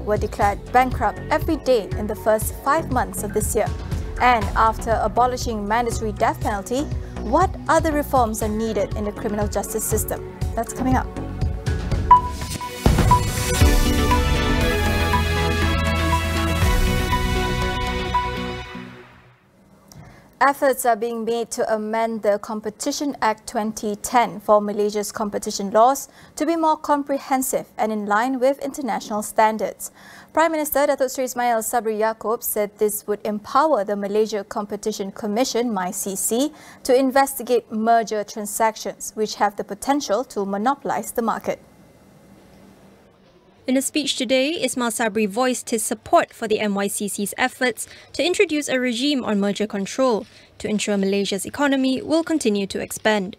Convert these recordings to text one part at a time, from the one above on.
were declared bankrupt every day in the first 5 months of this year. And after abolishing mandatory death penalty, what other reforms are needed in the criminal justice system? That's coming up. Efforts are being made to amend the Competition Act 2010 for Malaysia's competition laws to be more comprehensive and in line with international standards. Prime Minister Datuk Seri Ismail Sabri Yaakob said this would empower the Malaysia Competition Commission (MyCC) to investigate merger transactions which have the potential to monopolise the market. In a speech today, Ismail Sabri voiced his support for the MYCC's efforts to introduce a regime on merger control to ensure Malaysia's economy will continue to expand.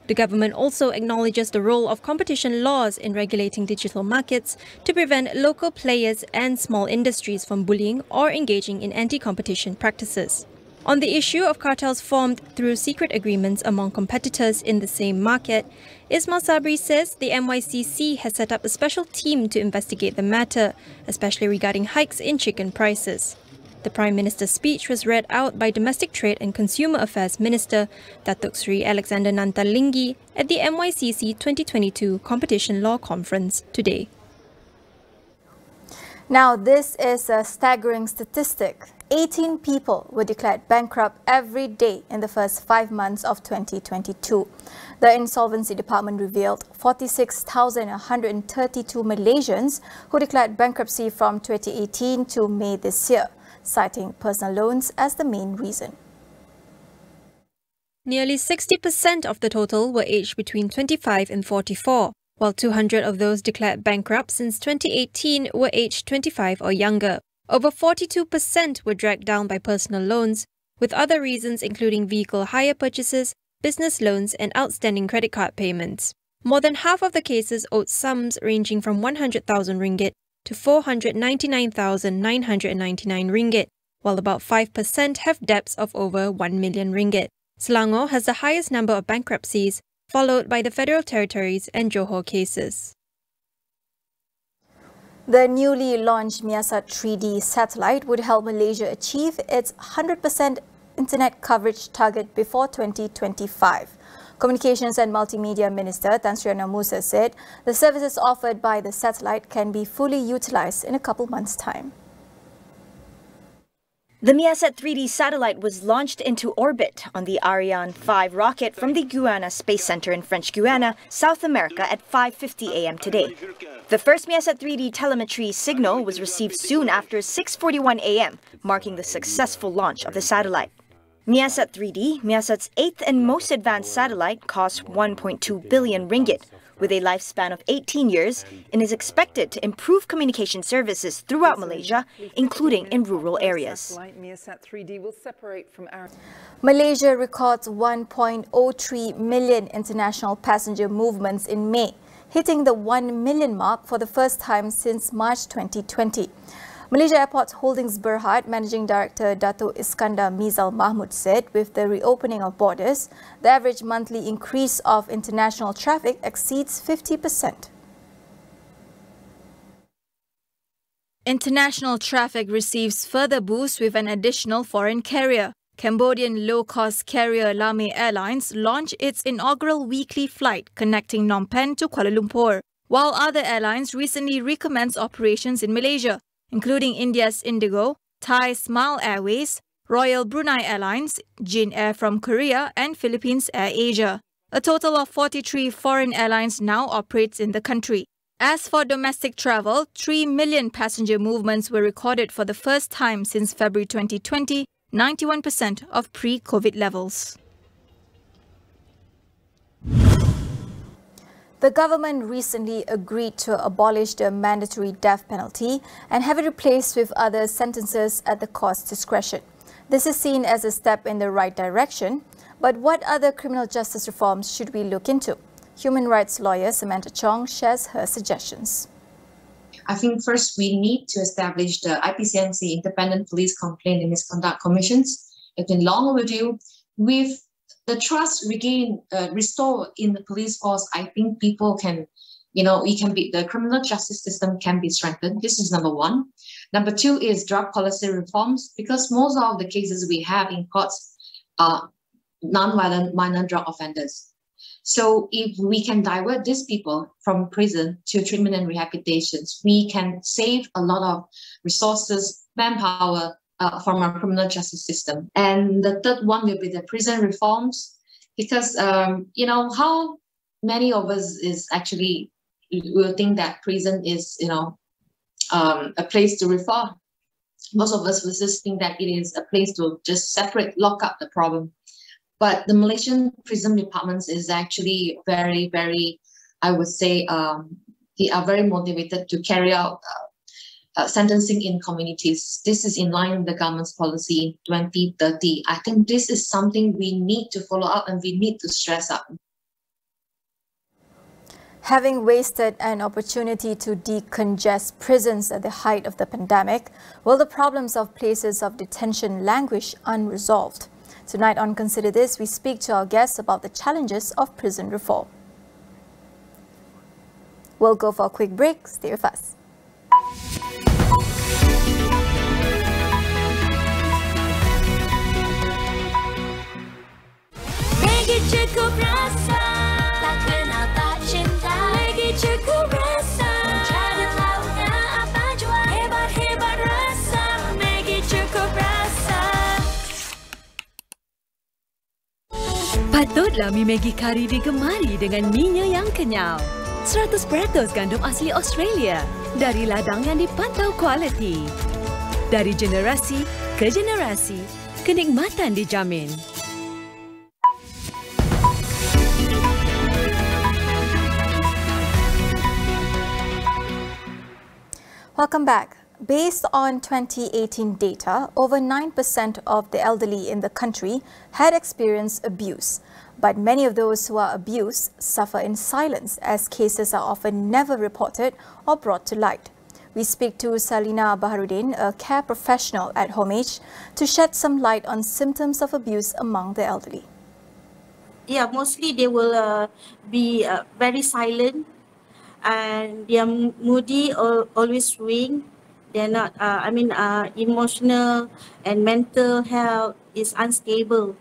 The government also acknowledges the role of competition laws in regulating digital markets to prevent local players and small industries from bullying or engaging in anti-competition practices. On the issue of cartels formed through secret agreements among competitors in the same market, Ismail Sabri says the MYCC has set up a special team to investigate the matter, especially regarding hikes in chicken prices. The Prime Minister's speech was read out by Domestic Trade and Consumer Affairs Minister Datuk Seri Alexander Nantalinggi at the MYCC 2022 Competition Law Conference today. Now, this is a staggering statistic. 18 people were declared bankrupt every day in the first 5 months of 2022. The Insolvency Department revealed 46,132 Malaysians who declared bankruptcy from 2018 to May this year, citing personal loans as the main reason. Nearly 60% of the total were aged between 25 and 44, while 200 of those declared bankrupt since 2018 were aged 25 or younger. Over 42% were dragged down by personal loans, with other reasons including vehicle hire purchases, business loans and outstanding credit card payments. More than half of the cases owed sums ranging from 100,000 ringgit to 499,999 ringgit, while about 5% have debts of over 1 million ringgit. Selangor has the highest number of bankruptcies, followed by the Federal Territories and Johor cases. The newly launched Myansat 3D satellite would help Malaysia achieve its 100% internet coverage target before 2025. Communications and Multimedia Minister Tan Sri Anwar Musa said the services offered by the satellite can be fully utilised in a couple months' time. The Myansat 3D satellite was launched into orbit on the Ariane 5 rocket from the Guyana Space Center in French Guiana, South America at 5:50 a.m. today. The first Myansat 3D telemetry signal was received soon after 6:41 a.m., marking the successful launch of the satellite. Myansat 3D, Myansat's 8th and most advanced satellite, costs 1.2 billion ringgit, with a lifespan of 18 years, and is expected to improve communication services throughout Malaysia, including in rural areas. Malaysia records 1.03 million international passenger movements in May, hitting the 1 million mark for the first time since March 2020. Malaysia Airports Holdings Berhad Managing Director Dato' Iskandar Mizal Mahmud said with the reopening of borders, the average monthly increase of international traffic exceeds 50%. International traffic receives further boost with an additional foreign carrier. Cambodian low-cost carrier Lame Airlines launched its inaugural weekly flight connecting Phnom Penh to Kuala Lumpur, while other airlines recently recommenced operations in Malaysia, including India's Indigo, Thai Smile Airways, Royal Brunei Airlines, Jin Air from Korea and Philippines Air Asia. A total of 43 foreign airlines now operates in the country. As for domestic travel, 3 million passenger movements were recorded for the first time since February 2020, 91% of pre-COVID levels. The government recently agreed to abolish the mandatory death penalty and have it replaced with other sentences at the court's discretion. This is seen as a step in the right direction, but what other criminal justice reforms should we look into? Human rights lawyer Samantha Chong shares her suggestions. I think first we need to establish the IPCNC Independent Police Complaint and Misconduct Commissions. It's been long overdue. With the trust restored in the police force, I think people can the criminal justice system can be strengthened. This is number one. Number two is drug policy reforms, because most of the cases we have in courts are non-violent minor drug offenders. So if we can divert these people from prison to treatment and rehabilitations, we can save a lot of resources, manpower from our criminal justice system. And the third one will be the prison reforms, because how many of us is actually will think that prison is a place to reform. Most of us will just think that it is a place to just lock up the problem. But the Malaysian prison departments is actually very, very, I would say, they are very motivated to carry out sentencing in communities. This is in line with the government's policy in 2030. I think this is something we need to follow up and we need to stress up. Having wasted an opportunity to decongest prisons at the height of the pandemic, will the problems of places of detention languish unresolved? Tonight on Consider This, we speak to our guests about the challenges of prison reform. We'll go for a quick break. Stay with us. Patutlah mi Maggi kari digemari dengan minya yang kenyal. 100% gandum asli Australia dari ladang yang dipantau kualiti. Dari generasi ke generasi, kenikmatan dijamin. Welcome back. Based on 2018 data, over 9% of the elderly in the country had experienced abuse. But many of those who are abused suffer in silence, as cases are often never reported or brought to light. We speak to Salina Baharudin, a care professional at Homage, to shed some light on symptoms of abuse among the elderly. Yeah, mostly they will be very silent, and they are moody or always swing. They're not, emotional and mental health is unstable.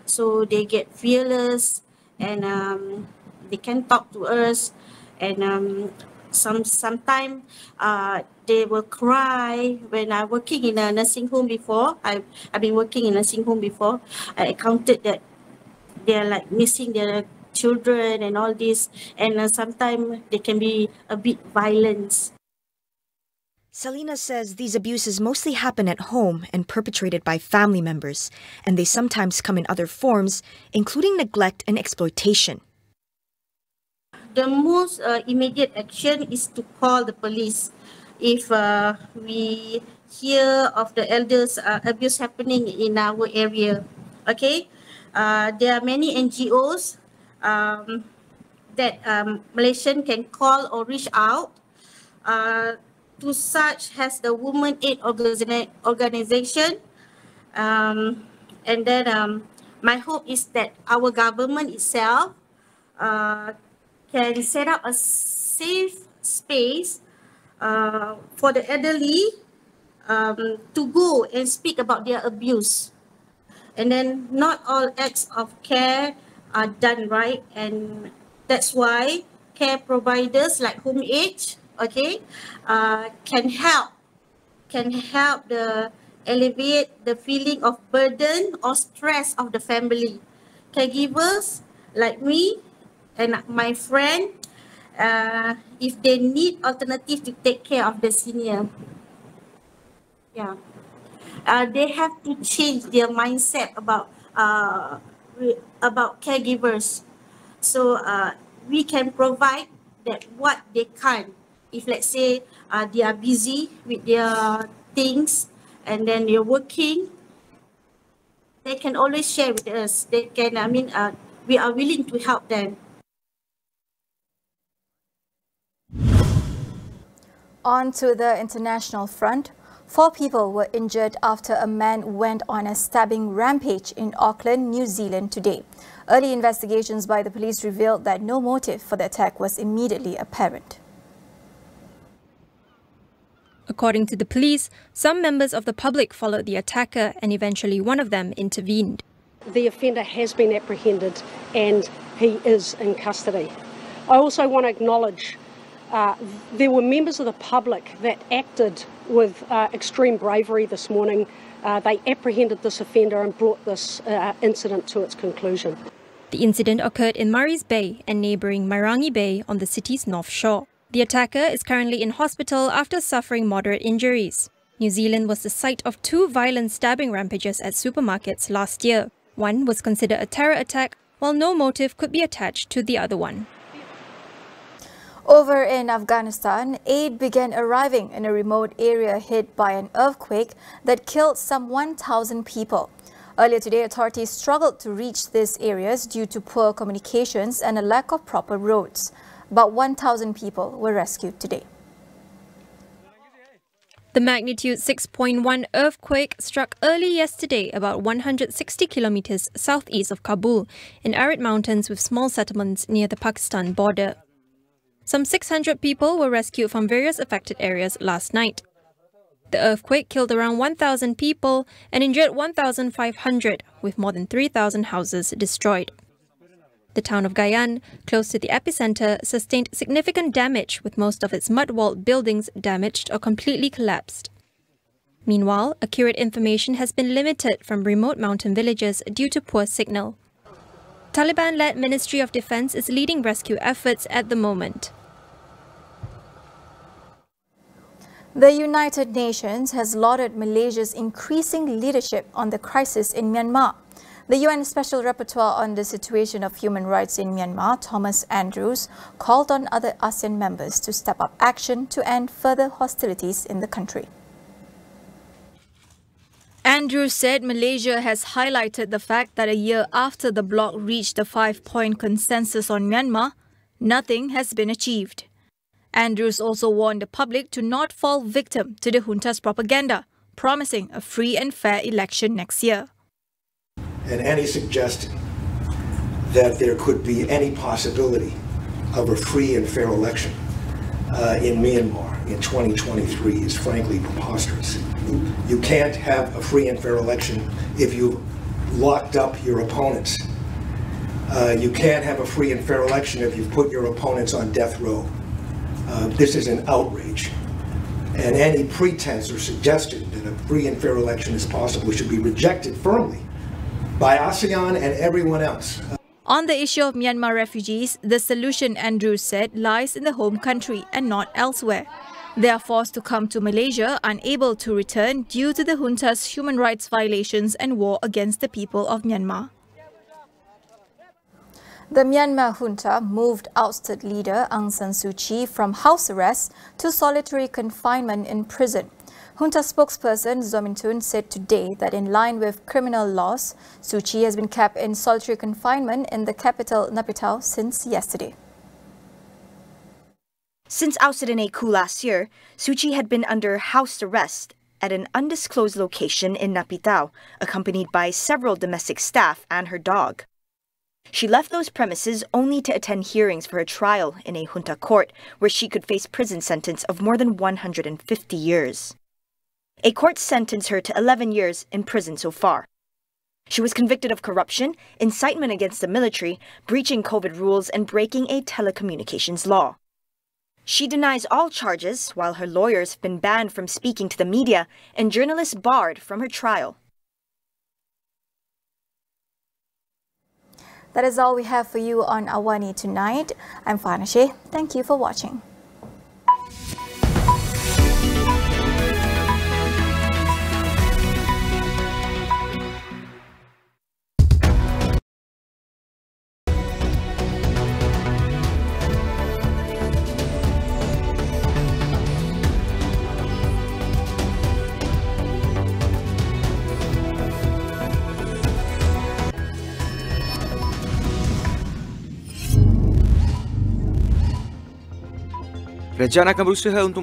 So they get fearless, and they can talk to us, and sometimes they will cry. When I'm working in a nursing home before, I've been working in a nursing home before, I encountered that they're like missing their children and all this, and sometimes they can be a bit violent. Salina says these abuses mostly happen at home and perpetrated by family members, and they sometimes come in other forms, including neglect and exploitation. The most immediate action is to call the police. If we hear of the elders' abuse happening in our area, okay? There are many NGOs that Malaysian can call or reach out to, such as the Women Aid Organization. And then my hope is that our government itself can set up a safe space for the elderly to go and speak about their abuse. And then not all acts of care are done right, and that's why care providers like Home Age, okay, can help the alleviate the feeling of burden or stress of the family. Caregivers like me and my friend, if they need alternative to take care of the senior, yeah, they have to change their mindset about caregivers. So we can provide that what they can. If let's say they are busy with their things and then they're working, they can always share with us. They can, we are willing to help them. On to the international front, 4 people were injured after a man went on a stabbing rampage in Auckland, New Zealand today. Early investigations by the police revealed that no motive for the attack was immediately apparent. According to the police, some members of the public followed the attacker and eventually one of them intervened. The offender has been apprehended and he is in custody. I also want to acknowledge there were members of the public that acted with extreme bravery this morning. They apprehended this offender and brought this incident to its conclusion. The incident occurred in Murray's Bay and neighbouring Mairangi Bay on the city's north shore. The attacker is currently in hospital after suffering moderate injuries. New Zealand was the site of 2 violent stabbing rampages at supermarkets last year. One was considered a terror attack, while no motive could be attached to the other one. Over in Afghanistan, aid began arriving in a remote area hit by an earthquake that killed some 1,000 people. Earlier today, authorities struggled to reach these areas due to poor communications and a lack of proper roads. About 1,000 people were rescued today. The magnitude 6.1 earthquake struck early yesterday about 160 kilometers southeast of Kabul in arid mountains with small settlements near the Pakistan border. Some 600 people were rescued from various affected areas last night. The earthquake killed around 1,000 people and injured 1,500, with more than 3,000 houses destroyed. The town of Gayan, close to the epicenter, sustained significant damage, with most of its mud-walled buildings damaged or completely collapsed. Meanwhile, accurate information has been limited from remote mountain villages due to poor signal. Taliban-led Ministry of Defense is leading rescue efforts at the moment. The United Nations has lauded Malaysia's increasing leadership on the crisis in Myanmar. The UN Special Rapporteur on the situation of human rights in Myanmar, Thomas Andrews, called on other ASEAN members to step up action to end further hostilities in the country. Andrews said Malaysia has highlighted the fact that a year after the bloc reached a 5-point consensus on Myanmar, nothing has been achieved. Andrews also warned the public to not fall victim to the junta's propaganda, promising a free and fair election next year. And any suggestion that there could be any possibility of a free and fair election in Myanmar in 2023 is frankly preposterous. You can't have a free and fair election if you've locked up your opponents. You can't have a free and fair election if you've put your opponents on death row. This is an outrage. And any pretense or suggestion that a free and fair election is possible should be rejected firmly by ASEAN and everyone else. On the issue of Myanmar refugees, the solution, Andrews said, lies in the home country and not elsewhere. They are forced to come to Malaysia, unable to return due to the junta's human rights violations and war against the people of Myanmar. The Myanmar junta moved ousted leader Aung San Suu Kyi from house arrest to solitary confinement in prison. Junta spokesperson Zomintun said today that in line with criminal laws, Suu Kyi has been kept in solitary confinement in the capital Naypyidaw since yesterday. Since ousted in a coup last year, Suu Kyi had been under house arrest at an undisclosed location in Naypyidaw, accompanied by several domestic staff and her dog. She left those premises only to attend hearings for her trial in a junta court, where she could face prison sentence of more than 150 years. A court sentenced her to 11 years in prison so far. She was convicted of corruption, incitement against the military, breaching COVID rules, and breaking a telecommunications law. She denies all charges, while her lawyers have been banned from speaking to the media and journalists barred from her trial. That is all we have for you on AWANI tonight. I'm Farhana Sheikh. Thank you for watching. Kerajaan akan berusaha untuk